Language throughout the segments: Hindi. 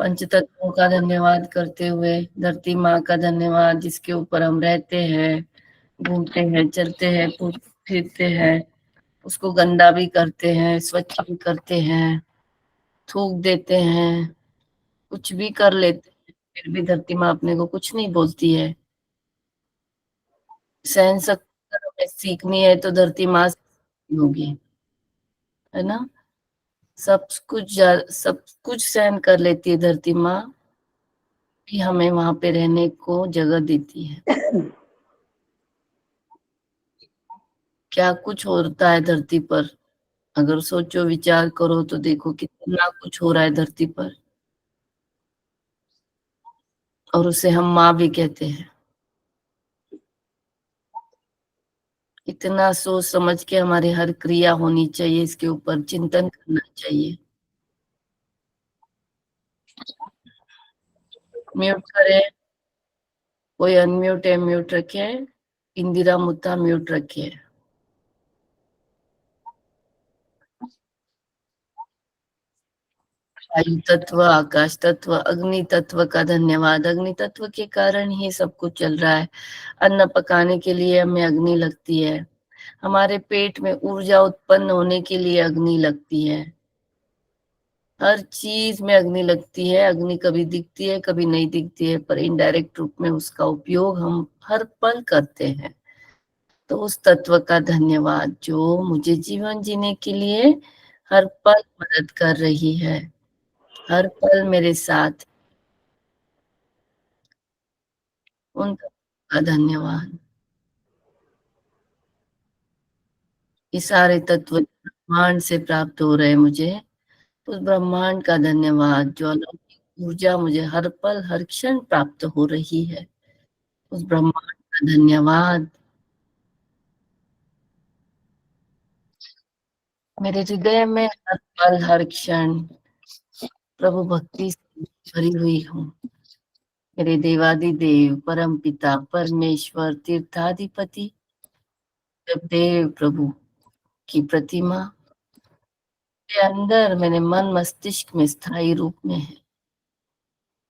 पंच तत्वों का धन्यवाद करते हुए धरती माँ का धन्यवाद, जिसके ऊपर हम रहते हैं, घूमते हैं, चलते हैं, फिरते हैं, उसको गंदा भी करते हैं, स्वच्छ भी करते हैं, थूक देते हैं, कुछ भी कर लेते हैं, फिर भी धरती माँ अपने को कुछ नहीं बोलती है। सहन शक्ति अगर हमें सीखनी है तो धरती माँ से सीखनी होगी, है ना। सब कुछ सहन कर लेती है धरती माँ, भी हमें वहां पे रहने को जगह देती है। क्या कुछ होता है धरती पर, अगर सोचो विचार करो तो देखो कितना कुछ हो रहा है धरती पर, और उसे हम माँ भी कहते हैं। इतना सोच समझ के हमारी हर क्रिया होनी चाहिए, इसके ऊपर चिंतन करना चाहिए। म्यूट करें, कोई अनम्यूट है म्यूट रखे, इंदिरा मुद्दा म्यूट रखे। वायु तत्व, आकाश तत्व, अग्नि तत्व का धन्यवाद। अग्नि तत्व के कारण ही सब कुछ चल रहा है। अन्न पकाने के लिए हमें अग्नि लगती है, हमारे पेट में ऊर्जा उत्पन्न होने के लिए अग्नि लगती है, हर चीज में अग्नि लगती है। अग्नि कभी दिखती है कभी नहीं दिखती है, पर इनडायरेक्ट रूप में उसका उपयोग हम हर पल करते हैं। तो उस तत्व का धन्यवाद जो मुझे जीवन जीने के लिए हर पल मदद कर रही है, हर पल मेरे साथ। उन तत्व का धन्यवाद। ये सारे तत्व ब्रह्मांड से प्राप्त हो रहे हैं मुझे, उस ब्रह्मांड का धन्यवाद। जो अलौकिक ऊर्जा मुझे हर पल हर क्षण प्राप्त हो रही है, उस ब्रह्मांड का धन्यवाद। मेरे हृदय में हर पल हर क्षण प्रभु भक्ति से भरी हुई हूँ। मेरे देवादिदेव परम पिता परमेश्वर तीर्थाधिपति देव प्रभु की प्रतिमा के अंदर मेरे मन मस्तिष्क में स्थायी रूप में है,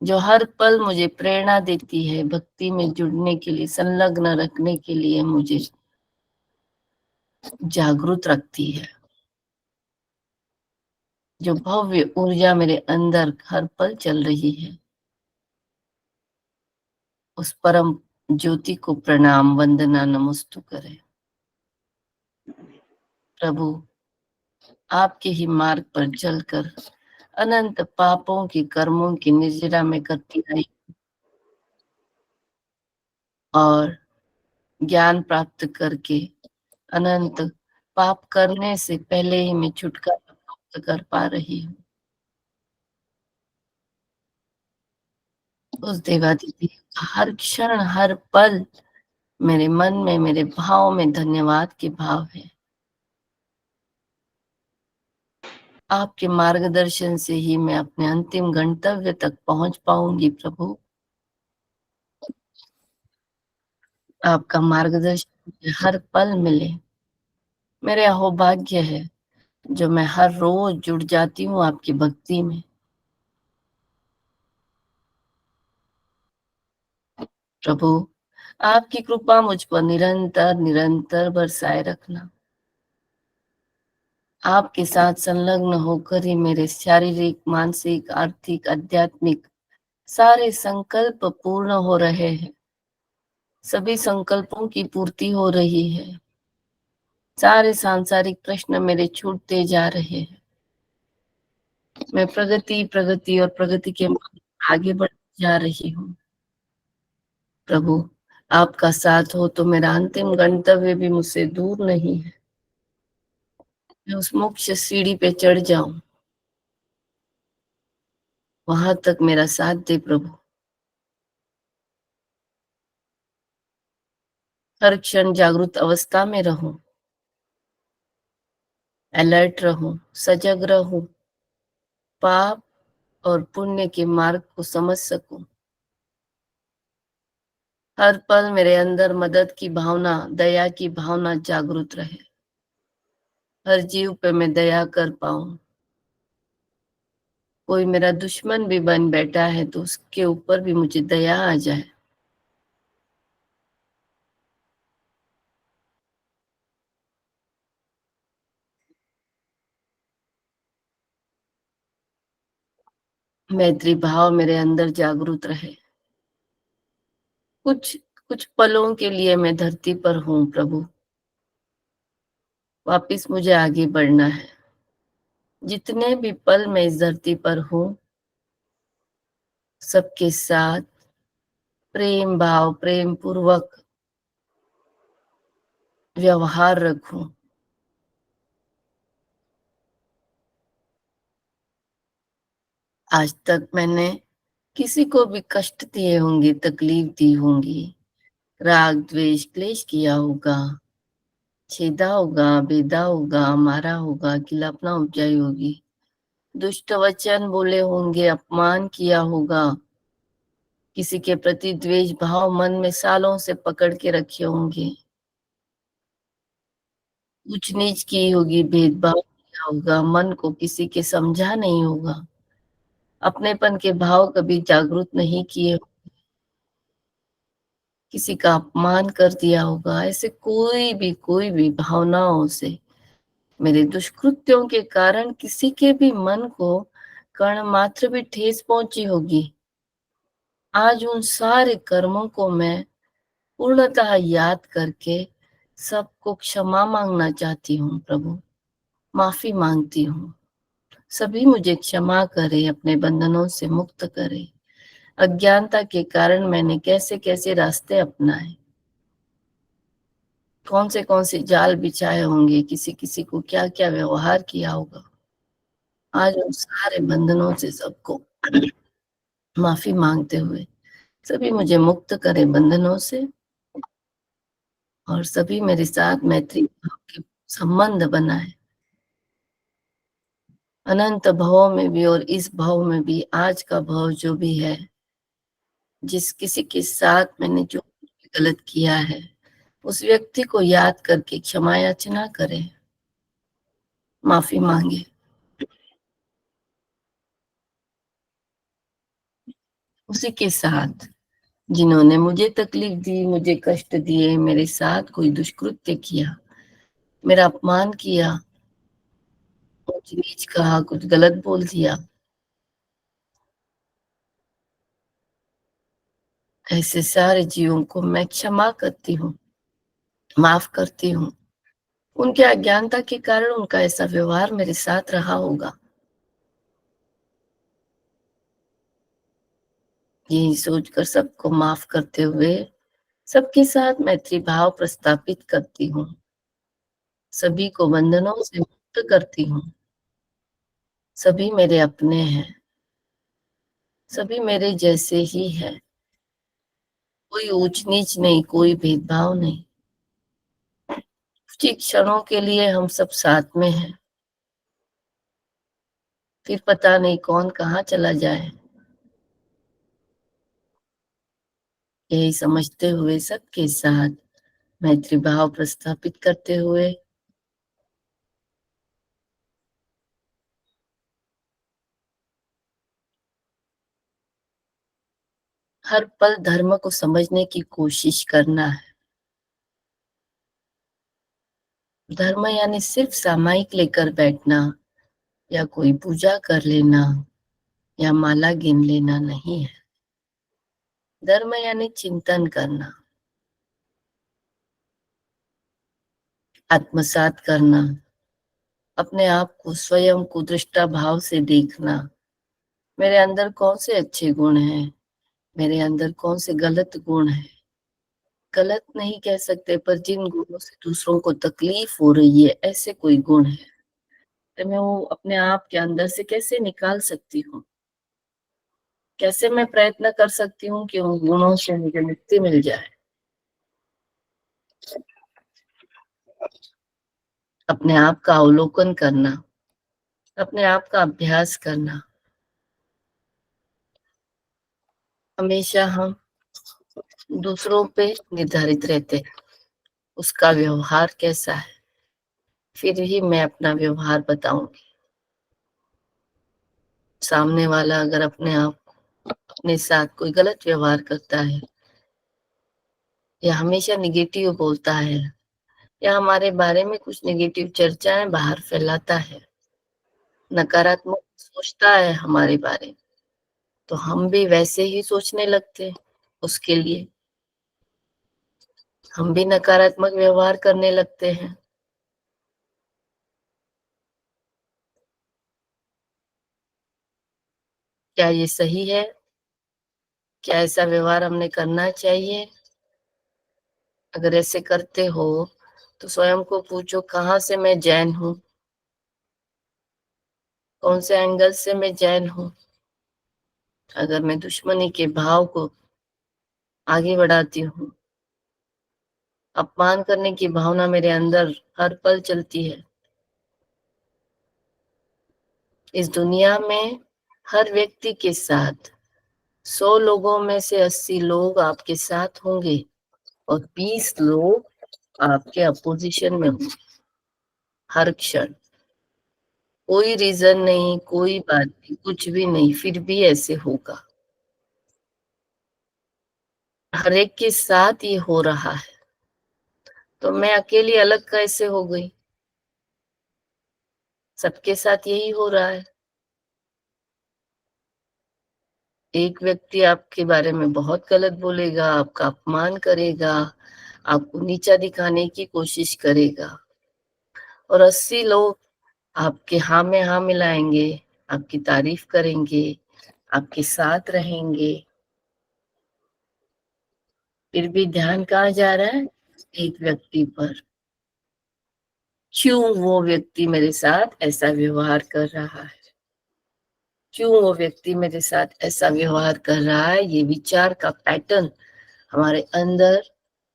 जो हर पल मुझे प्रेरणा देती है, भक्ति में जुड़ने के लिए, संलग्न रखने के लिए मुझे जागरूक रखती है। जो भव्य ऊर्जा मेरे अंदर हर पल चल रही है, उस परम ज्योति को प्रणाम वंदना नमस्तु करें। प्रभु आपके ही मार्ग पर चलकर अनंत पापों की कर्मों की निर्जरा में करती आई, और ज्ञान प्राप्त करके अनंत पाप करने से पहले ही मैं छुटकारा प्राप्त कर पा रही हूँ। उस देवादिदेव का हर क्षण हर पल मेरे मन में मेरे भाव में धन्यवाद के भाव है। आपके मार्गदर्शन से ही मैं अपने अंतिम गंतव्य तक पहुंच पाऊंगी। प्रभु आपका मार्गदर्शन मुझे हर पल मिले, मेरे अहोभाग्य है जो मैं हर रोज जुड़ जाती हूँ आपकी भक्ति में। प्रभु आपकी कृपा मुझ पर निरंतर निरंतर बरसाए रखना। आपके साथ संलग्न होकर ही मेरे शारीरिक मानसिक आर्थिक आध्यात्मिक सारे संकल्प पूर्ण हो रहे हैं, सभी संकल्पों की पूर्ति हो रही है, सारे सांसारिक प्रश्न मेरे छूटते जा रहे हैं। मैं प्रगति प्रगति और प्रगति के मार्ग पर आगे बढ़ जा रही हूँ। प्रभु आपका साथ हो तो मेरा अंतिम गंतव्य भी मुझसे दूर नहीं है। मैं उस मोक्ष सीढ़ी पे चढ़ जाऊं, वहां तक मेरा साथ दे प्रभु। हर क्षण जागृत अवस्था में रहूं, अलर्ट रहूं, सजग रहूं, पाप और पुण्य के मार्ग को समझ सकूं। हर पल मेरे अंदर मदद की भावना दया की भावना जागृत रहे, हर जीव पे मैं दया कर पाऊं, कोई मेरा दुश्मन भी बन बैठा है तो उसके ऊपर भी मुझे दया आ जाए। मैत्री भाव मेरे अंदर जागृत रहे। कुछ कुछ पलों के लिए मैं धरती पर हूँ प्रभु, वापिस मुझे आगे बढ़ना है। जितने भी पल मैं इस धरती पर हूँ, सबके साथ प्रेम भाव, प्रेम पूर्वक व्यवहार रखूं। आज तक मैंने किसी को भी कष्ट दिए होंगे, तकलीफ दी होंगी, राग द्वेष क्लेश किया होगा, छेदा होगा, बेदा होगा, मारा होगा, खिलाफना उपजाई होगी, दुष्ट वचन बोले होंगे, अपमान किया होगा, किसी के प्रति द्वेष भाव मन में सालों से पकड़ के रखे होंगे, ऊंच नीच की होगी, भेदभाव किया होगा, मन को किसी के समझा नहीं होगा, अपनेपन के भाव कभी जागृत नहीं किए, किसी का अपमान कर दिया होगा, ऐसे कोई भी भावनाओं से मेरे दुष्कृत्यों के कारण किसी के भी मन को कण मात्र भी ठेस पहुंची होगी। आज उन सारे कर्मों को मैं पूर्णतः याद करके सबको क्षमा मांगना चाहती हूँ प्रभु, माफी मांगती हूँ। सभी मुझे क्षमा करे, अपने बंधनों से मुक्त करे। अज्ञानता के कारण मैंने कैसे कैसे रास्ते अपनाए, कौन से जाल बिछाए होंगे, किसी किसी को क्या क्या व्यवहार किया होगा। आज उन सारे बंधनों से सबको माफी मांगते हुए सभी मुझे मुक्त करे बंधनों से, और सभी मेरे साथ मैत्री भाव के संबंध बनाए, अनंत भवों में भी और इस भव में भी। आज का भव जो भी है, जिस किसी के साथ मैंने जो गलत किया है, उस व्यक्ति को याद करके क्षमा याचना करे, माफी मांगे। उसी के साथ जिन्होंने मुझे तकलीफ दी, मुझे कष्ट दिए, मेरे साथ कोई दुष्कृत्य किया, मेरा अपमान किया, ऊंच नीच कहा, कुछ गलत बोल दिया, ऐसे सारे जीवों को मैं क्षमा करती हूँ, माफ करती हूँ। उनके अज्ञानता के कारण उनका ऐसा व्यवहार मेरे साथ रहा होगा, यही सोचकर सबको माफ करते हुए सबके साथ मैत्री भाव प्रस्थापित करती हूँ, सभी को बंधनों से मुक्त करती हूँ। सभी मेरे अपने हैं, सभी मेरे जैसे ही है, कोई ऊंच नीच नहीं, कोई भेदभाव नहीं। कुछ क्षणों के लिए हम सब साथ में हैं, फिर पता नहीं कौन कहाँ चला जाए। यही समझते हुए सबके साथ मैत्री भाव प्रस्थापित करते हुए हर पल धर्म को समझने की कोशिश करना है। धर्म यानी सिर्फ सामायिक लेकर बैठना या कोई पूजा कर लेना या माला गिन लेना नहीं है। धर्म यानी चिंतन करना, आत्मसात करना, अपने आप को स्वयं को दृष्टा भाव से देखना। मेरे अंदर कौन से अच्छे गुण हैं, मेरे अंदर कौन से गलत गुण हैं। गलत नहीं कह सकते, पर जिन गुणों से दूसरों को तकलीफ हो रही है, ऐसे कोई गुण है तो मैं वो अपने आप के अंदर से कैसे निकाल सकती हूँ। कैसे मैं प्रयत्न कर सकती हूँ कि उन गुणों से मुझे मुक्ति मिल जाए। अपने आप का अवलोकन करना, अपने आप का अभ्यास करना। हमेशा हम दूसरों पे निर्धारित रहते हैं, उसका व्यवहार कैसा है, फिर ही मैं अपना व्यवहार बताऊंगी। सामने वाला अगर अपने साथ कोई गलत व्यवहार करता है या हमेशा निगेटिव बोलता है या हमारे बारे में कुछ निगेटिव चर्चाएं बाहर फैलाता है, नकारात्मक सोचता है हमारे बारे में, तो हम भी वैसे ही सोचने लगते हैं उसके लिए। हम भी नकारात्मक व्यवहार करने लगते हैं। क्या ये सही है? क्या ऐसा व्यवहार हमने करना चाहिए? अगर ऐसे करते हो तो स्वयं को पूछो, कहाँ से मैं जैन हूँ? कौन से एंगल से मैं जैन हूँ? अगर मैं दुश्मनी के भाव को आगे बढ़ाती हूँ, अपमान करने की भावना मेरे अंदर हर पल चलती है। इस दुनिया में हर व्यक्ति के साथ 100 लोगों में से 80 लोग आपके साथ होंगे और 20 लोग आपके अपोजिशन में होंगे हर क्षण। कोई रीजन नहीं, कोई बात नहीं, कुछ भी नहीं, फिर भी ऐसे होगा। हर एक के साथ ये हो रहा है, तो मैं अकेली अलग कैसे हो गई? सबके साथ यही हो रहा है। एक व्यक्ति आपके बारे में बहुत गलत बोलेगा, आपका अपमान करेगा, आपको नीचा दिखाने की कोशिश करेगा और 80 लोग आपके हाँ में हाँ मिलाएंगे, आपकी तारीफ करेंगे, आपके साथ रहेंगे। फिर भी ध्यान कहाँ जा रहा है? एक व्यक्ति पर। क्यों वो व्यक्ति मेरे साथ ऐसा व्यवहार कर रहा है? क्यों वो व्यक्ति मेरे साथ ऐसा व्यवहार कर रहा है? ये विचार का पैटर्न हमारे अंदर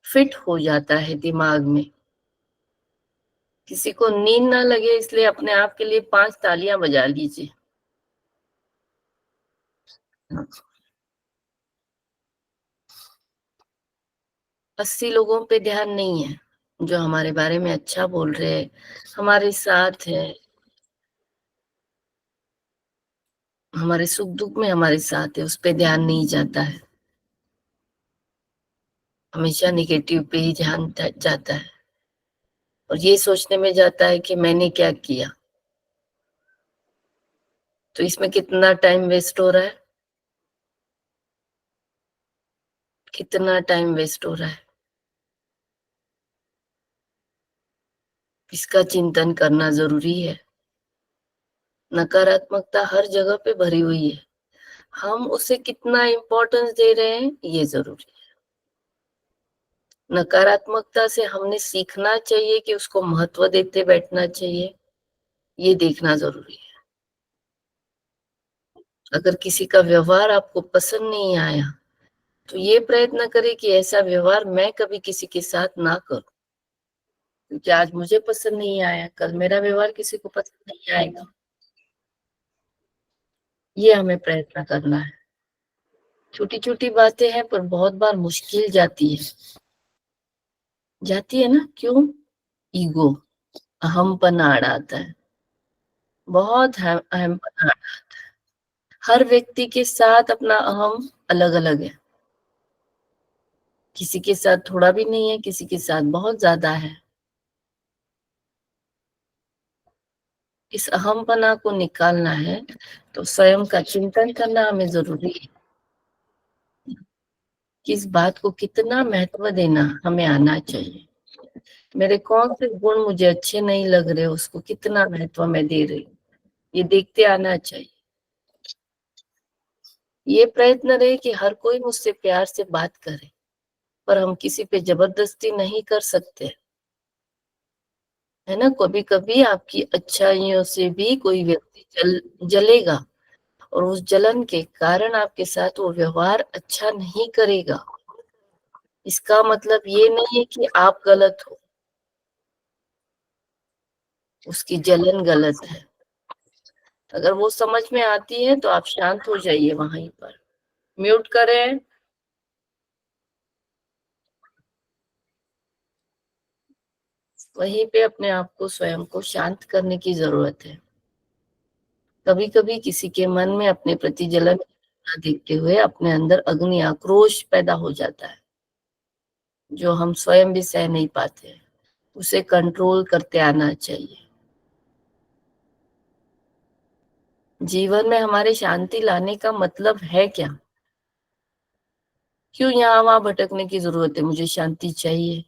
फिट हो जाता है दिमाग में। किसी को नींद ना लगे इसलिए अपने आप के लिए 5 तालियां बजा लीजिए। 80 लोगों पे ध्यान नहीं है जो हमारे बारे में अच्छा बोल रहे हैं, हमारे साथ है, हमारे सुख दुख में हमारे साथ है, उस पे ध्यान नहीं जाता है। हमेशा निगेटिव पे ही ध्यान जाता है और ये सोचने में जाता है कि मैंने क्या किया। तो इसमें कितना टाइम वेस्ट हो रहा है? कितना टाइम वेस्ट हो रहा है? इसका चिंतन करना जरूरी है। नकारात्मकता हर जगह पे भरी हुई है, हम उसे कितना इम्पोर्टेंस दे रहे हैं ये जरूरी है। नकारात्मकता से हमने सीखना चाहिए कि उसको महत्व देते बैठना चाहिए, ये देखना जरूरी है। अगर किसी का व्यवहार आपको पसंद नहीं आया तो ये प्रयत्न करें कि ऐसा व्यवहार मैं कभी किसी के साथ ना करूं, क्योंकि आज मुझे पसंद नहीं आया, कल मेरा व्यवहार किसी को पसंद नहीं आएगा। ये हमें प्रयत्न करना है। छोटी छोटी बातें हैं पर बहुत बार मुश्किल जाती है। जाती है ना? क्यों? ईगो, अहमपना अड़ा आता है। बहुत अहमपना। हर व्यक्ति के साथ अपना अहम अलग अलग है। किसी के साथ थोड़ा भी नहीं है, किसी के साथ बहुत ज्यादा है। इस अहमपना को निकालना है तो स्वयं का चिंतन करना हमें जरूरी है। किस बात को कितना महत्व देना हमें आना चाहिए। मेरे कौन से गुण मुझे अच्छे नहीं लग रहे, उसको कितना महत्व मैं दे रही हूँ, ये देखते आना चाहिए। ये प्रयत्न रहे कि हर कोई मुझसे प्यार से बात करे, पर हम किसी पे जबरदस्ती नहीं कर सकते, है ना? कभी कभी आपकी अच्छाइयों से भी कोई व्यक्ति जलेगा और उस जलन के कारण आपके साथ वो व्यवहार अच्छा नहीं करेगा। इसका मतलब ये नहीं है कि आप गलत हो, उसकी जलन गलत है। अगर वो समझ में आती है तो आप शांत हो जाइए, वहीं पर म्यूट करें। वहीं पे अपने आप को, स्वयं को शांत करने की जरूरत है। कभी-कभी किसी के मन में अपने प्रति जलन ना देखते हुए अपने अंदर अग्नि आक्रोश पैदा हो जाता है, जो हम स्वयं भी सह नहीं पाते हैं। उसे कंट्रोल करते आना चाहिए। जीवन में हमारे शांति लाने का मतलब है क्या? क्यों यहाँ-वहाँ भटकने की ज़रूरत है? मुझे शांति चाहिए।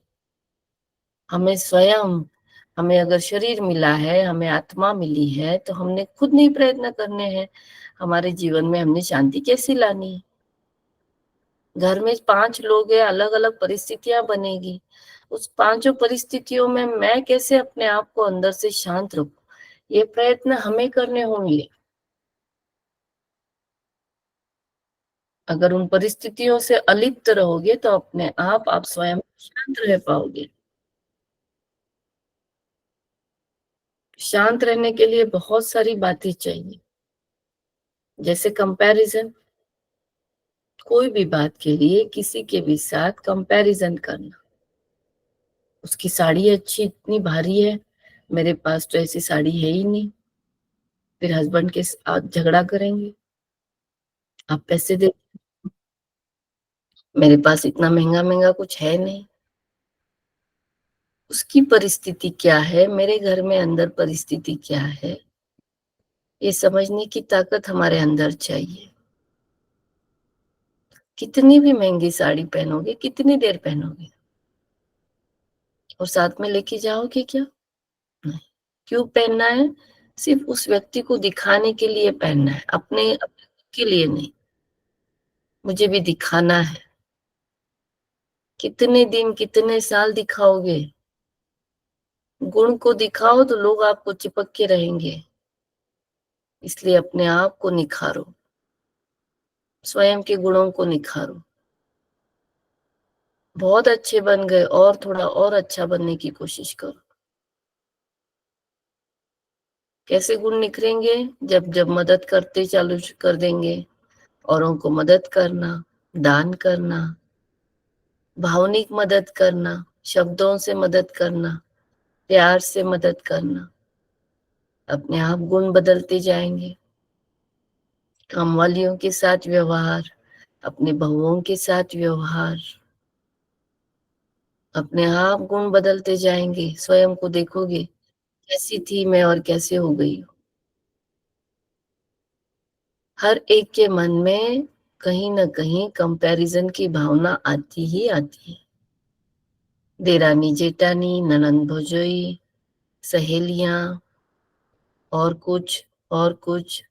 हमें स्वयं हमें अगर शरीर मिला है, हमें आत्मा मिली है, तो हमने खुद नहीं प्रयत्न करने हैं। हमारे जीवन में हमने शांति कैसे लानी है? घर में 5 लोग हैं, अलग-अलग परिस्थितियाँ बनेगी। उस पाँचों परिस्थितियों में मैं कैसे अपने आप को अंदर से शांत रखूँ? ये प्रयत्न हमें करने होंगे। अगर उन परिस्थितियों से अलिप्त रहोगे तो अपने आप स्वयं शांत रह पाओगे। शांत रहने के लिए बहुत सारी बातें चाहिए, जैसे कंपैरिज़न। कोई भी बात के लिए किसी के भी साथ कंपैरिज़न करना। उसकी साड़ी अच्छी इतनी भारी है, मेरे पास तो ऐसी साड़ी है ही नहीं। फिर हस्बैंड के साथ झगड़ा करेंगे, आप पैसे दे, मेरे पास इतना महँगा-महँगा कुछ है नहीं। उसकी परिस्थिति क्या है, मेरे घर में अंदर परिस्थिति क्या है, ये समझने की ताकत हमारे अंदर चाहिए। कितनी भी महँगी साड़ी पहनोगे, कितनी देर पहनोगे? और साथ में लेके जाओगे क्या? नहीं। क्यों पहनना है? सिर्फ़ उस व्यक्ति को दिखाने के लिए पहनना है, अपने अपने खुद के लिए नहीं। मुझे भी दिखाना है। कितने दिन, कितने साल दिखाओगे? गुण को दिखाओ तो लोग आपको चिपक के रहेंगे। इसलिए अपने आप को निखारो, स्वयं के गुणों को निखारो। बहुत अच्छे बन गए और थोड़ा और अच्छा बनने की कोशिश करो। कैसे गुण निखरेंगे? जब जब मदद करते चालू कर देंगे, औरों को मदद करना, दान करना, भावनिक मदद करना, शब्दों से मदद करना, प्यार से मदद करना, अपने आप गुण बदलते जाएँगे। कामवालियों के साथ व्यवहार, अपनी बहुओं के साथ व्यवहार, अपने आप गुण बदलते जाएँगे। स्वयं को देखोगे, कैसी थी मैं और कैसे हो गई हूँ। हर एक के मन में कहीं न कहीं कंपैरिज़न की भावना आती ही आती है। देरानी-जेठानी, ननंद-भौजोई, सहेलियाँ और कुछ और कुछ।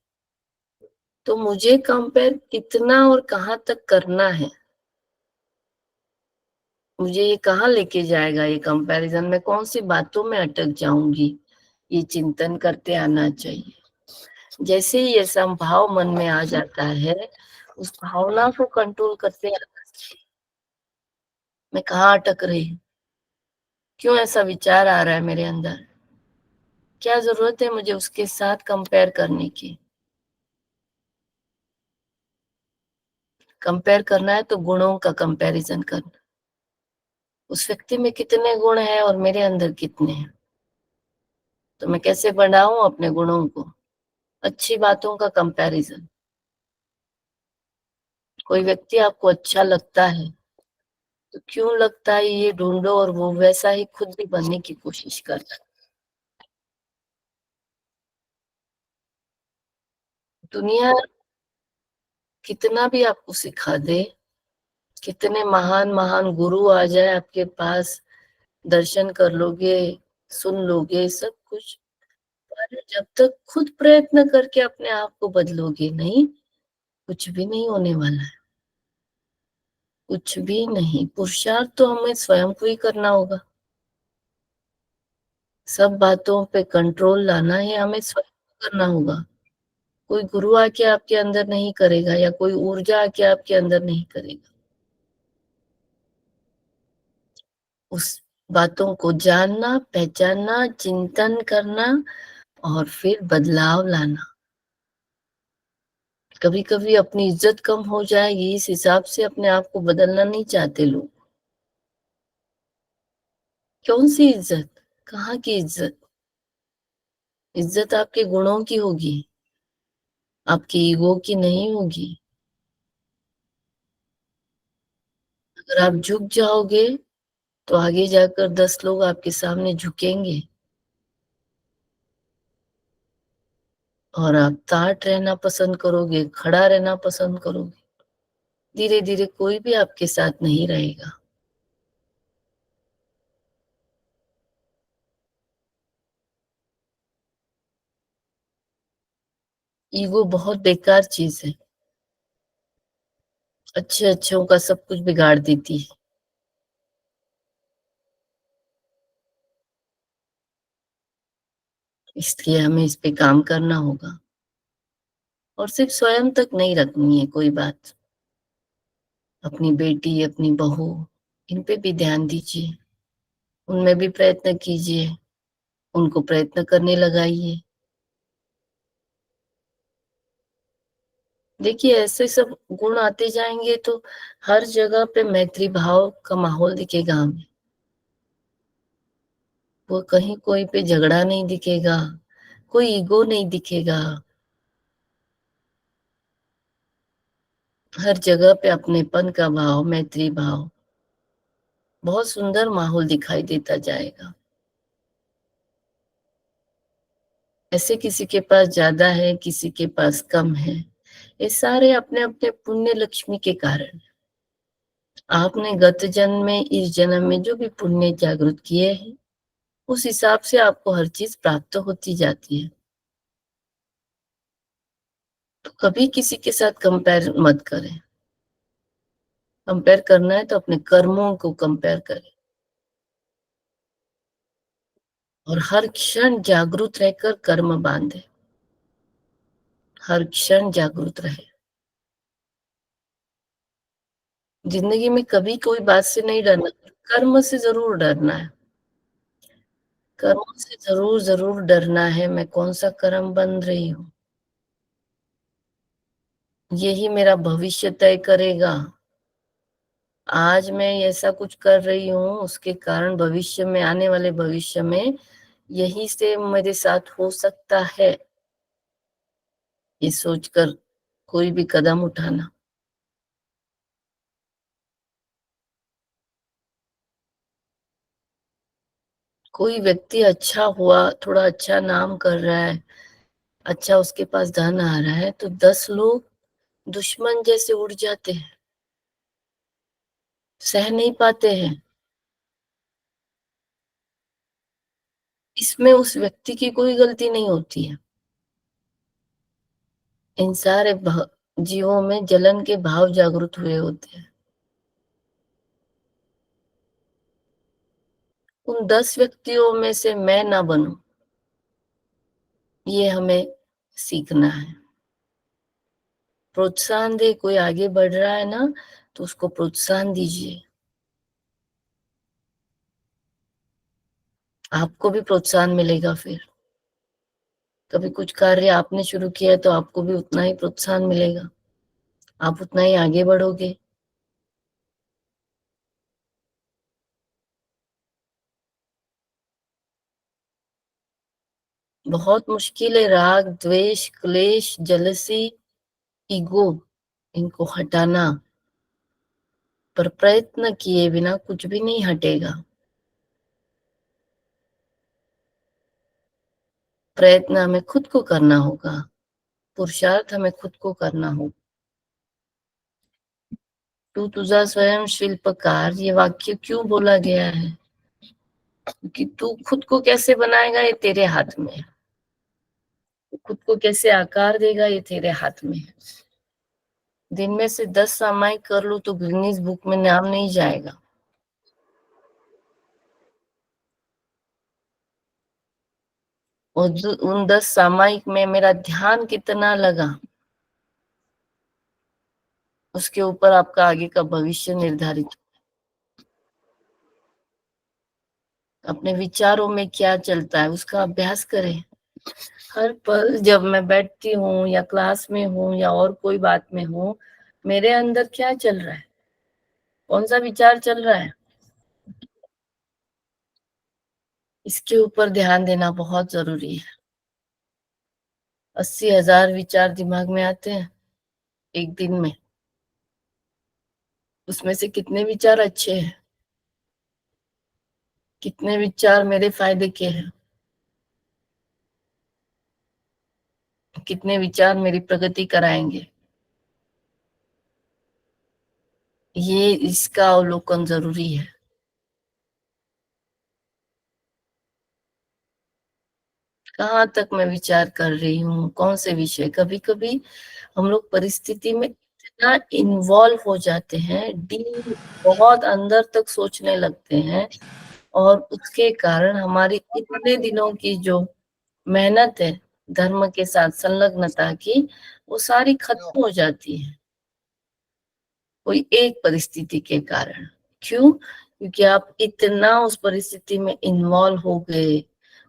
तो मुझे कंपेयर कितना और कहाँ तक करना है? मुझे ये कहाँ लेके जाएगा ये कंपैरिज़न? मैं कौन-सी बातों में अटक जाऊँगी? ये चिंतन करते आना चाहिए। जैसे ही ये संभाव मन में आ जाता है, उस भावना को कंट्रोल करते आना चाहिए। मैं कहाँ अटक रही हूँ? क्यों ऐसा विचार आ रहा है मेरे अंदर? क्या ज़रूरत है मुझे उसके साथ कंपेयर करने की? कंपेयर करना है तो गुणों का कंपैरिज़न करना। उस व्यक्ति में कितने गुण हैं और मेरे अंदर कितने हैं? तो मैं कैसे बढ़ाऊँ अपने गुणों को? अच्छी बातों का कंपैरिज़न। कोई व्यक्ति आपको अच्छा लगता है, तो क्यों लगता है ये ढूँढो और वो वैसा ही खुद भी बनने की कोशिश करता है। दुनिया कितना भी आपको सिखा दे, कितने महान-महान गुरु आ जाए आपके पास, दर्शन कर लोगे, सुन लोगे सब कुछ, पर जब तक खुद प्रयत्न करके अपने आप को बदलोगे नहीं, कुछ भी नहीं होने वाला है, कुछ भी नहीं। पुरुषार्थ तो हमें स्वयं को ही करना होगा। सब बातों पे कंट्रोल लाना है हमें स्वयं को करना होगा। कोई गुरु आके आपके अंदर नहीं करेगा या कोई ऊर्जा आके आपके अंदर नहीं करेगा। उस बातों को जानना, पहचानना, चिंतन करना और फिर बदलाव लाना। कभी-कभी अपनी इज़्ज़त कम हो जाएगी, इस हिसाब से अपने आप को बदलना नहीं चाहते लोग। कौन-सी इज़्ज़त? कहाँ की इज़्ज़त? इज़्ज़त आपके गुणों की होगी। आपकी ईगो की नहीं होगी। अगर आप झुक जाओगे, तो आगे जाकर 10 लोग आपके सामने झुकेंगे और आप ताठ रहना पसंद करोगे, खड़ा रहना पसंद करोगे। धीरे-धीरे कोई भी आपके साथ नहीं रहेगा। ईगो बहुत बेकार चीज़ है। अच्छे-अच्छों का सब कुछ बिगाड़ देती है। इसलिए हमें इस पे काम करना होगा और सिर्फ स्वयं तक नहीं रखनी है कोई बात। अपनी बेटी, अपनी बहू, इन पे भी ध्यान दीजिए। उनमें भी प्रयत्न कीजिए, उनको प्रयत्न करने लगाइए। देखिए, ऐसे सब गुण आते जाएँगे तो हर जगह पे मैत्री भाव का माहौल दिखेगा हमें। वो कहीं कोई पे झगड़ा नहीं दिखेगा, कोई ईगो नहीं दिखेगा। हर जगह पे अपनेपन का भाव, मैत्री भाव, बहुत सुंदर माहौल दिखाई देता जाएगा। ऐसे किसी के पास ज़्यादा है, किसी के पास कम है। ये सारे अपने-अपने पुण्य लक्ष्मी के कारण। आपने गत जन्म में, इस जन्म में जो भी पुण्य जागृत किए हैं, उस हिसाब से आपको हर चीज़ प्राप्त होती जाती है। तो कभी किसी के साथ कंपेयर मत करें। कंपेयर करना है तो अपने कर्मों को कंपेयर करें और हर क्षण जागरूक रहकर कर्म बांधे। हर क्षण जागरूक रहे। जिंदगी में कभी कोई बात से नहीं डरना, कर्म से ज़रूर डरना है। कर्म से ज़रूर डरना है, मैं कौन-सा कर्म बन रही हूँ। यही मेरा भविष्य तय करेगा। आज मैं ऐसा कुछ कर रही हूँ, उसके कारण भविष्य में, आने वाले भविष्य में यही से मेरे साथ हो सकता है, ये सोचकर कोई भी कदम उठाना। कोई व्यक्ति अच्छा हुआ, थोड़ा अच्छा नाम कर रहा है, अच्छा उसके पास धन आ रहा है, तो 10 लोग दुश्मन जैसे उड़ जाते हैं, सह नहीं पाते हैं। इसमें उस व्यक्ति की कोई गलती नहीं होती है। इन सारे जीवों में जलन के भाव जागृत हुए होते हैं। उन 10 व्यक्तियों में से मैं ना बनूं, ये हमें सीखना है। प्रोत्साहन दे, कोई आगे बढ़ रहा है ना, तो उसको प्रोत्साहन दीजिए। आपको भी प्रोत्साहन मिलेगा फिर। कभी कुछ कार्य आपने शुरू किया है तो आपको भी उतना ही प्रोत्साहन मिलेगा। आप उतना ही आगे बढ़ोगे। बहुत मुश्किल है राग, द्वेष, क्लेश, जेलसी, ईगो, इनको हटाना, पर प्रयत्न किए बिना कुछ भी नहीं हटेगा। प्रयत्न हमें खुद को करना होगा, पुरुषार्थ हमें खुद को करना होगा। तू तुझा स्वयं शिल्पकार, ये वाक्य क्यों बोला गया है? क्योंकि तू खुद को कैसे बनाएगा ये तेरे हाथ में है। तू खुद को कैसे आकार देगा ये तेरे हाथ में है। दिन में से 10 सामायिक कर लो तो गिनीज बुक में नाम नहीं जाएगा। उन 10 सामायिक में मेरा ध्यान कितना लगा, उसके ऊपर आपका आगे का भविष्य निर्धारित। अपने विचारों में क्या चलता है उसका अभ्यास करें। हर पल जब मैं बैठती हूँ या क्लास में हूँ या और कोई बात में हूँ, मेरे अंदर क्या चल रहा है, कौन सा विचार चल रहा है, इसके ऊपर ध्यान देना बहुत जरूरी है। 80,000 विचार दिमाग में आते हैं एक दिन में। उसमें से कितने विचार अच्छे हैं, कितने विचार मेरे फायदे के हैं, कितने विचार मेरी प्रगति कराएंगे, ये इसका अवलोकन जरूरी है। कहाँ तक मैं विचार कर रही हूँ, कौन से विषय। कभी कभी हम लोग परिस्थिति में इतना इन्वॉल्व हो जाते हैं, डीप बहुत अंदर तक सोचने लगते हैं, और उसके कारण हमारी इतने दिनों की जो मेहनत है धर्म के साथ संलग्नता की, वो सारी खत्म हो जाती है कोई एक परिस्थिति के कारण। क्यों? क्योंकि आप इतना उस परिस्थिति में इन्वॉल्व हो गए,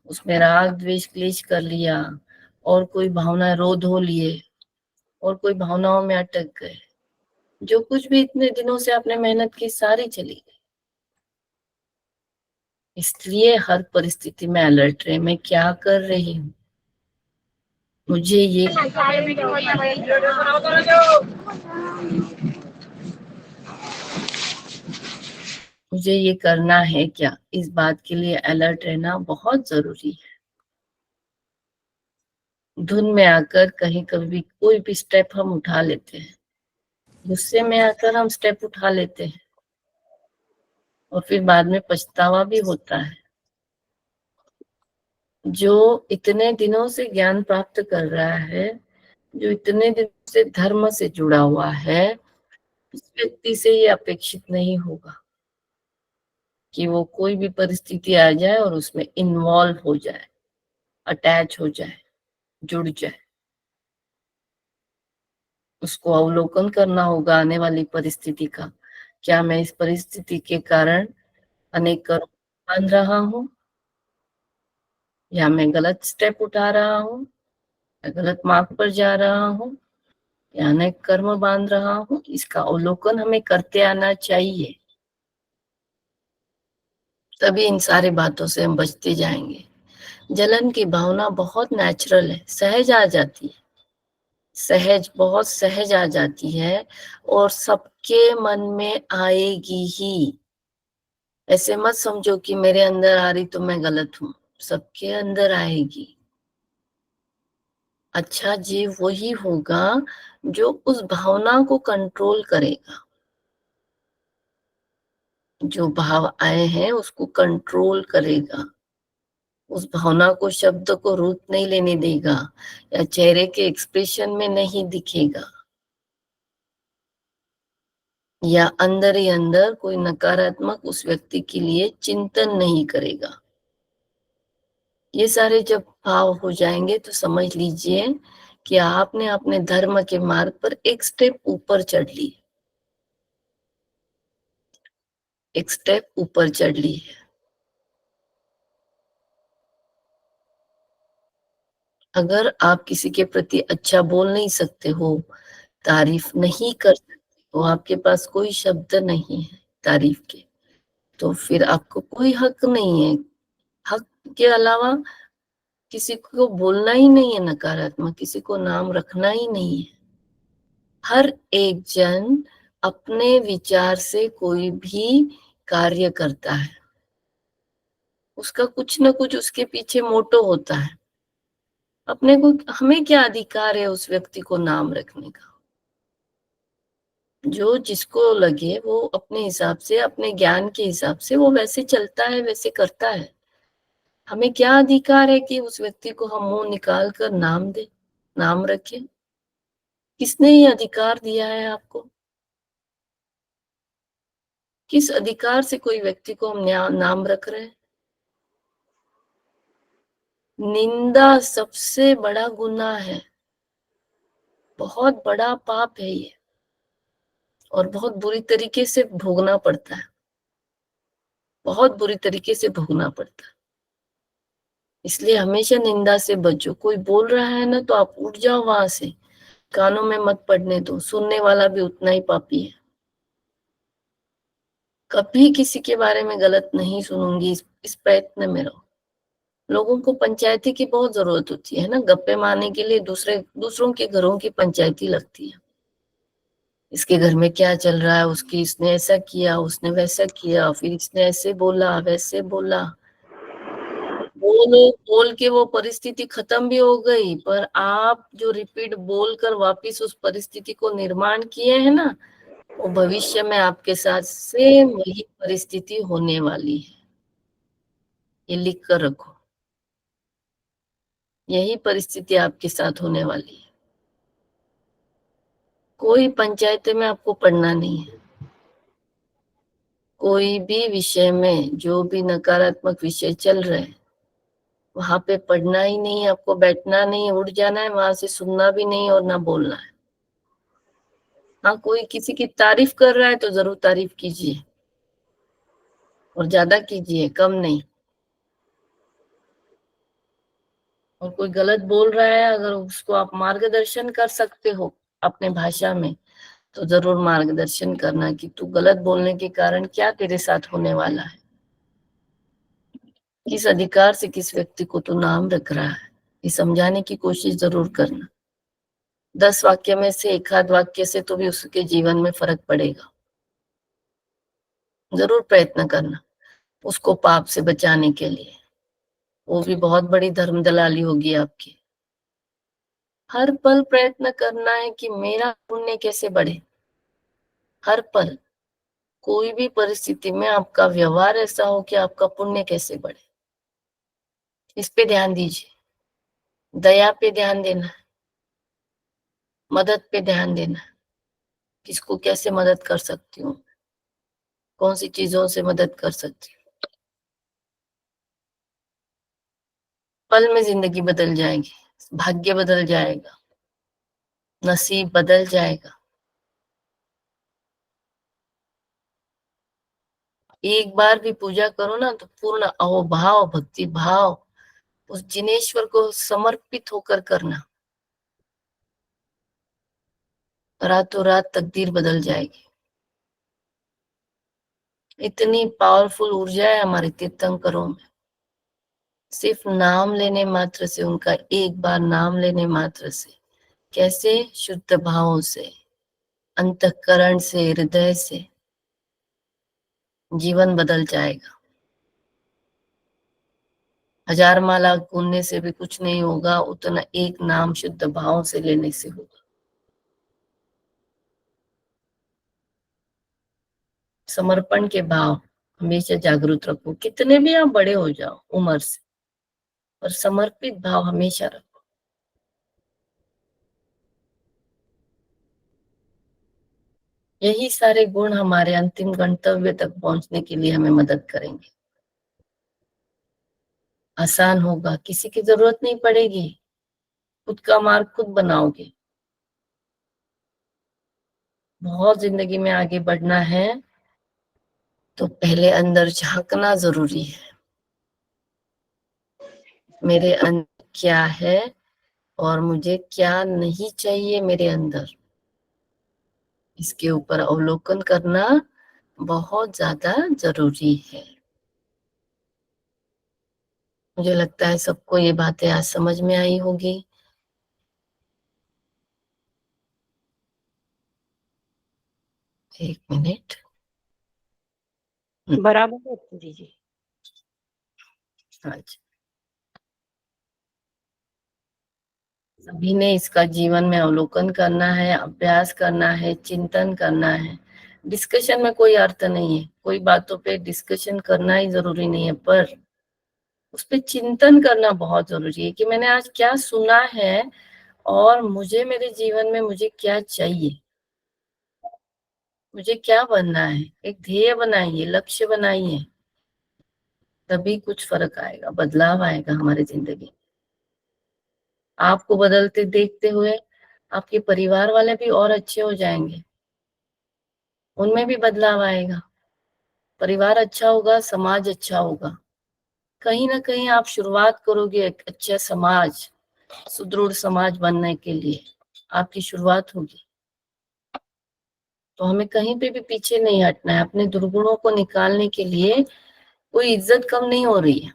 उसमें राग द्वेष क्लेश कर लिया, और कोई भावना रो धो लिए, और कोई भावनाओं में अटक गए। जो कुछ भी इतने दिनों से आपने मेहनत की सारी चली गई। इसलिए हर परिस्थिति में अलर्ट रहे, मैं क्या कर रही हूँ। मुझे ये मुझे ये करना है क्या, इस बात के लिए अलर्ट रहना बहुत जरूरी है। धुन में आकर कहीं कभी कोई भी स्टेप हम उठा लेते हैं, गुस्से में आकर हम स्टेप उठा लेते हैं, और फिर बाद में पछतावा भी होता है। जो इतने दिनों से ज्ञान प्राप्त कर रहा है, जो इतने दिन से धर्म से जुड़ा हुआ है, उस व्यक्ति से ये अपेक्षित नहीं होगा कि वो कोई भी परिस्थिति आ जाए और उसमें इन्वॉल्व हो जाए, अटैच हो जाए, जुड़ जाए। उसको अवलोकन करना होगा आने वाली परिस्थिति का। क्या मैं इस परिस्थिति के कारण अनेक कर्म बांध रहा हूँ, या मैं गलत स्टेप उठा रहा हूँ, या गलत मार्ग पर जा रहा हूँ, या अनेक कर्म बांध रहा हूँ। इसका अवलोकन हमें करते आना चाहिए, तभी इन सारी बातों से हम बचते जाएंगे। जलन की भावना बहुत नेचुरल है, सहज आ जाती है, सहज बहुत सहज आ जाती है, और सबके मन में आएगी ही। ऐसे मत समझो कि मेरे अंदर आ रही तो मैं गलत हूं, सबके अंदर आएगी। अच्छा जीव वही होगा जो उस भावना को कंट्रोल करेगा, जो भाव आए हैं उसको कंट्रोल करेगा, उस भावना को शब्द को रूप नहीं लेने देगा, या चेहरे के एक्सप्रेशन में नहीं दिखेगा, या अंदर ही अंदर कोई नकारात्मक उस व्यक्ति के लिए चिंतन नहीं करेगा। ये सारे जब भाव हो जाएंगे तो समझ लीजिए कि आपने अपने धर्म के मार्ग पर एक स्टेप ऊपर चढ़ ली, एक स्टेप ऊपर चढ़ ली है। अगर आप किसी के प्रति अच्छा बोल नहीं सकते हो, तारीफ नहीं कर सकते हो, आपके पास कोई शब्द नहीं है तारीफ के, तो फिर आपको कोई हक नहीं है। हक के अलावा किसी को बोलना ही नहीं है नकारात्मक, किसी को नाम रखना ही नहीं है। हर एक जन अपने विचार से कोई भी कार्य करता है, उसका कुछ ना कुछ उसके पीछे मोटो होता है। अपने को, हमें क्या अधिकार है उस व्यक्ति को नाम रखने का। जो जिसको लगे वो अपने हिसाब से, अपने ज्ञान के हिसाब से वो वैसे चलता है, वैसे करता है। हमें क्या अधिकार है कि उस व्यक्ति को हम मुंह निकाल कर नाम दे, नाम रखें। किसने ये अधिकार दिया है आपको? किस अधिकार से कोई व्यक्ति को हम नाम रख रहे हैं? निंदा सबसे बड़ा गुनाह है, बहुत बड़ा पाप है ये, और बहुत बुरी तरीके से भोगना पड़ता है, बहुत बुरी तरीके से भोगना पड़ता है। इसलिए हमेशा निंदा से बचो। कोई बोल रहा है ना, तो आप उठ जाओ वहां से, कानों में मत पड़ने दो। सुनने वाला भी उतना ही पापी है। कभी किसी के बारे में गलत नहीं सुनूंगी, इस प्रयत्न में रहो। लोगों को पंचायती की बहुत जरूरत होती है ना, गप्पे मारने के लिए दूसरों के घरों की पंचायती लगती है। इसके घर में क्या चल रहा है, उसकी इसने ऐसा किया, उसने वैसा किया, फिर इसने ऐसे बोला वैसे बोला। बोलो बोल के वो परिस्थिति खत्म भी हो गई, पर आप जो रिपीट बोलकर वापिस उस परिस्थिति को निर्माण किए हैं ना, वो भविष्य में आपके साथ सेम वही परिस्थिति होने वाली है। ये लिख कर रखो, यही परिस्थिति आपके साथ होने वाली है। कोई पंचायत में आपको पढ़ना नहीं है। कोई भी विषय में जो भी नकारात्मक विषय चल रहे हैं, वहां पे पढ़ना ही नहीं है आपको, बैठना नहीं, उठ जाना है वहां से, सुनना भी नहीं और ना बोलना है। हाँ, कोई किसी की तारीफ कर रहा है तो जरूर तारीफ कीजिए, और ज्यादा कीजिए, कम नहीं। और कोई गलत बोल रहा है, अगर उसको आप मार्गदर्शन कर सकते हो अपने भाषा में, तो जरूर मार्गदर्शन करना कि तू गलत बोलने के कारण क्या तेरे साथ होने वाला है, किस अधिकार से किस व्यक्ति को तू नाम रख रहा है। ये समझाने की कोशिश जरूर करना। 10 वाक्य में से एक आध वाक्य से तो भी उसके जीवन में फर्क पड़ेगा। जरूर प्रयत्न करना उसको पाप से बचाने के लिए। वो भी बहुत बड़ी धर्म दलाली होगी आपकी। हर पल प्रयत्न करना है कि मेरा पुण्य कैसे बढ़े। हर पल, कोई भी परिस्थिति में आपका व्यवहार ऐसा हो कि आपका पुण्य कैसे बढ़े, इस पे ध्यान दीजिए। दया पे ध्यान देना, मदद पे ध्यान देना, किसको कैसे मदद कर सकती हूँ, कौन सी चीजों से मदद कर सकती हूँ। पल में जिंदगी बदल जाएगी, भाग्य बदल जाएगा, नसीब बदल जाएगा। एक बार भी पूजा करो ना, तो पूर्ण अहोभाव भक्ति भाव उस जिनेश्वर को समर्पित होकर करना, रातों रात तकदीर बदल जाएगी। इतनी पावरफुल ऊर्जा है हमारे तीर्थंकरों में। सिर्फ नाम लेने मात्र से, उनका एक बार नाम लेने मात्र से, कैसे शुद्ध भावों से, अंतःकरण से, हृदय से जीवन बदल जाएगा। 1000 माला गूंजने से भी कुछ नहीं होगा, उतना एक नाम शुद्ध भाव से लेने से होगा। समर्पण के भाव हमेशा जागरूक रखो, कितने भी आप बड़े हो जाओ उम्र से, पर समर्पित भाव हमेशा रखो। यही सारे गुण हमारे अंतिम गंतव्य तक पहुंचने के लिए हमें मदद करेंगे। आसान होगा, किसी की जरूरत नहीं पड़ेगी, खुद का मार्ग खुद बनाओगे। बहुत जिंदगी में आगे बढ़ना है तो पहले अंदर झांकना जरूरी है। मेरे अंदर क्या है और मुझे क्या नहीं चाहिए मेरे अंदर, इसके ऊपर अवलोकन करना बहुत ज्यादा जरूरी है। मुझे लगता है सबको ये बातें आज समझ में आई होगी। एक मिनट। बराबर है जी जी। अच्छा, सभी ने इसका जीवन में अवलोकन करना है, अभ्यास करना है, चिंतन करना है। डिस्कशन में कोई अर्थ नहीं है, कोई बातों पे डिस्कशन करना ही जरूरी नहीं है, पर उस पे चिंतन करना बहुत जरूरी है कि मैंने आज क्या सुना है और मुझे मेरे जीवन में मुझे क्या चाहिए, मुझे क्या बनना है। एक ध्येय बनाइए, लक्ष्य बनाइए, तभी कुछ फर्क आएगा, बदलाव आएगा हमारी जिंदगी में। आपको बदलते देखते हुए आपके परिवार वाले भी और अच्छे हो जाएंगे, उनमें भी बदलाव आएगा। परिवार अच्छा होगा, समाज अच्छा होगा। कहीं ना कहीं आप शुरुआत करोगे एक अच्छा समाज, सुदृढ़ समाज बनने के लिए आपकी शुरुआत होगी। तो हमें कहीं पे भी पीछे नहीं हटना है। अपने दुर्गुणों को निकालने के लिए कोई इज्जत कम नहीं हो रही है।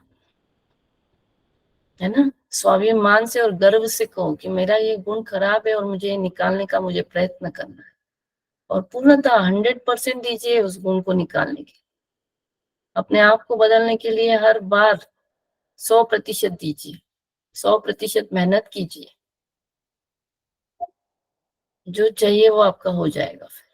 है ना? स्वाभिमान से और गर्व से कहो कि मेरा ये गुण खराब है और मुझे ये निकालने का मुझे प्रयत्न करना है, और पूर्णतः 100% दीजिए उस गुण को निकालने के लिए। अपने आप को बदलने के लिए हर बार 100% दीजिए, 100% मेहनत कीजिए, जो चाहिए वो आपका हो जाएगा फिर।